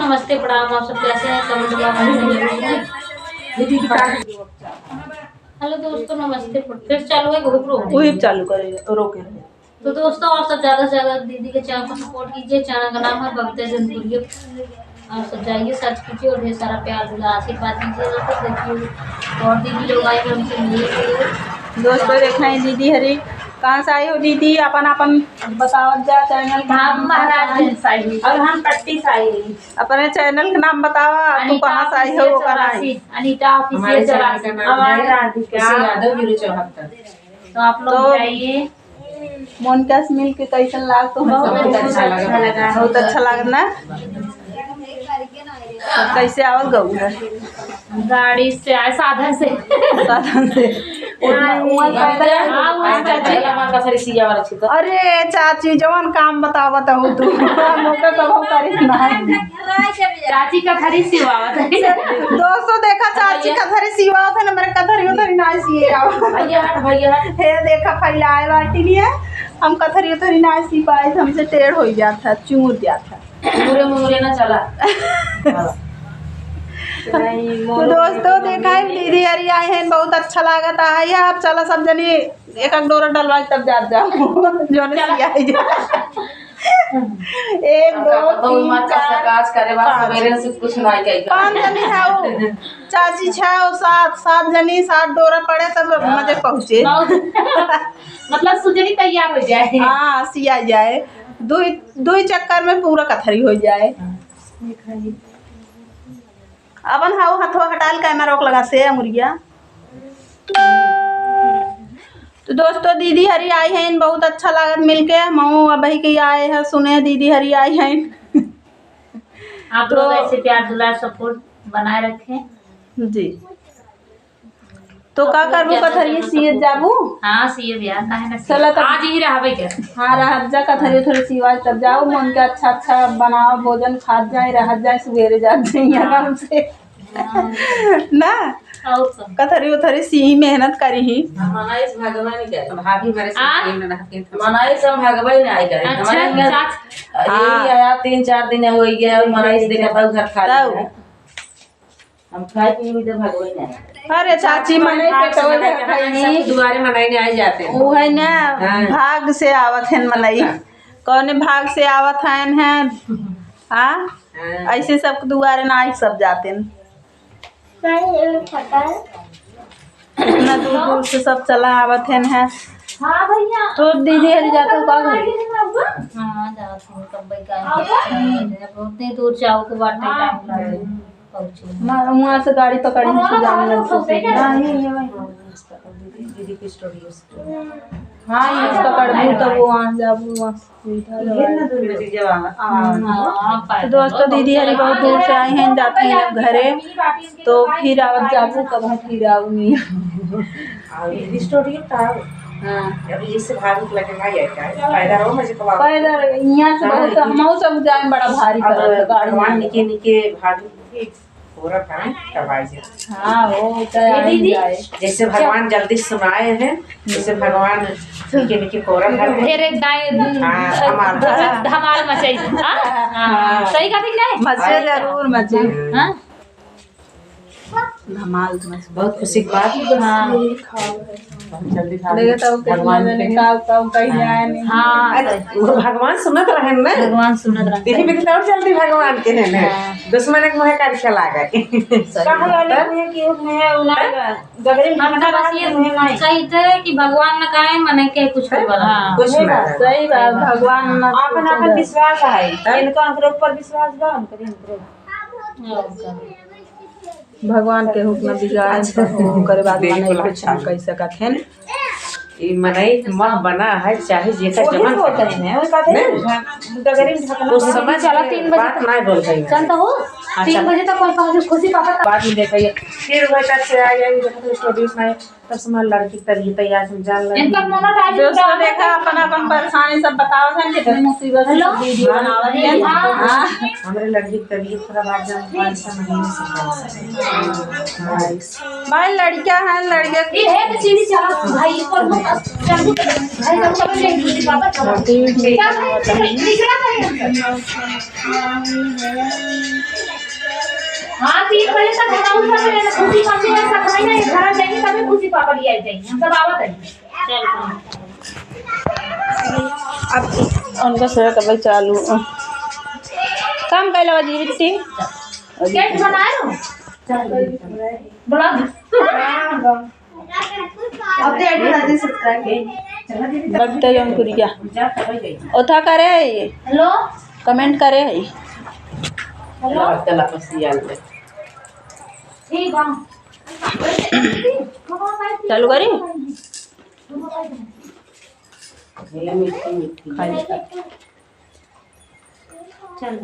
नमस्ते प्रणाम। आप सब कैसे हैं? कमेंट हेलो दोस्तों नमस्ते। फिर चालू है गोप्रो वही चालू करेगा तो रोके। तो दोस्तों और सब ज्यादा से ज्यादा दीदी के चैनल को सपोर्ट कीजिए। चैनल का नाम है बबते जंतुरिया। और सब जाइए सर्च कीजिए और ढेर सारा प्यार दूंगा, आशीर्वाद दीजिएगा। तो देखिए और दीदी लोग आए हमसे मिलिए। दोस्तों देखना है दीदी हरी कहाँ से आई हो दीदी? अपन बतावत जा चैनल का हम महाराज साई और हम पट्टी साई। अपने चैनल का नाम बतावा, तू कहाँ से आई हो? वो कहाँ आई? अनीता ऑफिशियल 84 तो आप लोग जाइए। मोनिका से मिल के कैसन लाग? तो बहुत अच्छा लगा। बहुत अच्छा लगा ना। कैसे आवत गऊ है? गाड़ी से आए, साधन से। साधन से। अरे चाची जवान काम बतावत हो तू मौका कब करी ना। चाची का खरी सिवावत है। दोस्तों देखा चाची का खरी सिवावत है ना, मेरे कथरी उधरी ना भैया हे देखा फैलाए बाटी नहीं है। हम कथरी उधरी ना सी पाए, हमसे टेढ़ हो जाता, चूर जाता। पूरे मुंगरे ना चला। तो दोस्तों देखा है दीदी हरी आए हैं, बहुत अच्छा लागत है। आप चला सब जनी एक डोरा डलवा तब जाओ जो ने एक दो तीन चार कुछ नहीं 5 जनी है। चाची 6 और 7 जनी 7 डोरा पड़े तब मजे पहुँचे। मतलब सुजनी तैयार हो जाए। हाँ सिया जाए, दो चक्कर में पूरा कथरी हो जाए। अपन हाउ हथवा हटाल कैमरा रोक लगा से मुर्गिया। तो दोस्तों दीदी हरी आई हैं, बहुत अच्छा लागत मिलके। मऊ अभी के आए हैं, सुने दीदी हरी आई हैं। आप लोग ऐसे प्यार दुलार सपोर्ट बनाए रखें जी। तो का करबू कथरी सीए जाबू? हाँ सीए भी आता है ना। चला तब आज ही रहबे क्या? हाँ रह जा कथरी थोड़ी सीवा तब जाओ। मन के अच्छा अच्छा बनाओ, भोजन खा जाए, रह जाए, सवेरे जा जाए आराम से ना। कथरी उथरी सी मेहनत करी ही मनाई सब भगवान के भाभी हमारे से मनाई सब भगवान ने आई करे। हमारे यही आया 3-4 दिन हो गया और मनाई से देखा था घर खा हम खाए पी भी तो भगवान ने। अरे चाची मनाई पे दुआरे मनाई ने आ जाते हैं। वो है ना भाग से आवत है मनाई। कौन भाग से आवत है? हाँ ऐसे सब दुआरे ना आई सब जाते हैं। इतना दूर दूर से सब चला आवत है। हाँ भैया तो दीदी हरी जाते हो का घर? हाँ जाते हैं कब का बहुत दूर जाओ के बाद टाइम लगेगा। वहाँ से गाड़ी पकड़ी जाने दीदी की स्टोरी हाँ ये पकड़ू तो वो वहाँ जाबू वहाँ तो दोस्तों दीदी हरी बहुत दूर से आई हैं, जाती हैं अब घरे। तो फिर आवत जाबू कब फिर आऊँगी। स्टोरी अभी जैसे भारी लगेगा ये क्या फायदा रहो मुझे कब पैदल यहाँ से बहुत हम सब जाए बड़ा भारी भगवान निके भारी पूरा काम करवाए। हाँ वो दीदी जैसे भगवान जल्दी सुनाए हैं, जैसे भगवान निके कोरा फिर एक गाय धमाल मचाई। सही कहा कि नहीं? मचे जरूर मचे। हाँ धमाल बहुत खुशी की बात। जल्दी भगवान कहीं जाए नहीं। हाँ भगवान सुनत रहे ना, भगवान सुनत रहे। देखी भी तो जल्दी भगवान के है ना दुश्मन के मुहे काट चला गए। सही थे कि भगवान न कहे मने के कुछ कुछ सही बात। भगवान अपन विश्वास है, इनका ऊपर विश्वास बा भगवान के हुक्म बिगाड़ करे बाद कह सकत है। ई मनई मह बना है चाहे जेकर जमन होता है ना वो कहते हैं डगरी ढकना। उस समय चला 3 बजे बात नहीं बोल रही चलता हो 3 बजे तक कोई खुशी पापा बाद में देखिए फिर वह तक से आ जाएगी जब स्टोरी में तब समझ लड़की तरी तैयार समझा ले। इनका मोनोटाइज दोस्तों देखा अपन परेशानी सब बतावत है कितनी मुसीबत से वीडियो बनावत है। हां हमरे लड़की तबीयत खराब आ जाए 5 महीने से भाई लड़कियां हैं लड़के ये है तो सीधी चला भाई पर चल भाई हम सब नहीं पापा चलो क्या निकला नहीं हाँ 3 बजे तक बनाऊं सब लेना खुशी मम्मी ने सब खाई ना ये घर जाएंगे तभी खुशी पापा ले आई जाएंगे हम सब आवत है अब उनका सेवा कब चालू काम कैला जी बिट्टी गेट बनाए हो ब्लॉग अपडेट बना दे सब्सक्राइब बगते जन कुरिया ओथा करे हेलो कमेंट करे है चला पसिया ले ठीक है चालू करी ये मिट्टी खाली चल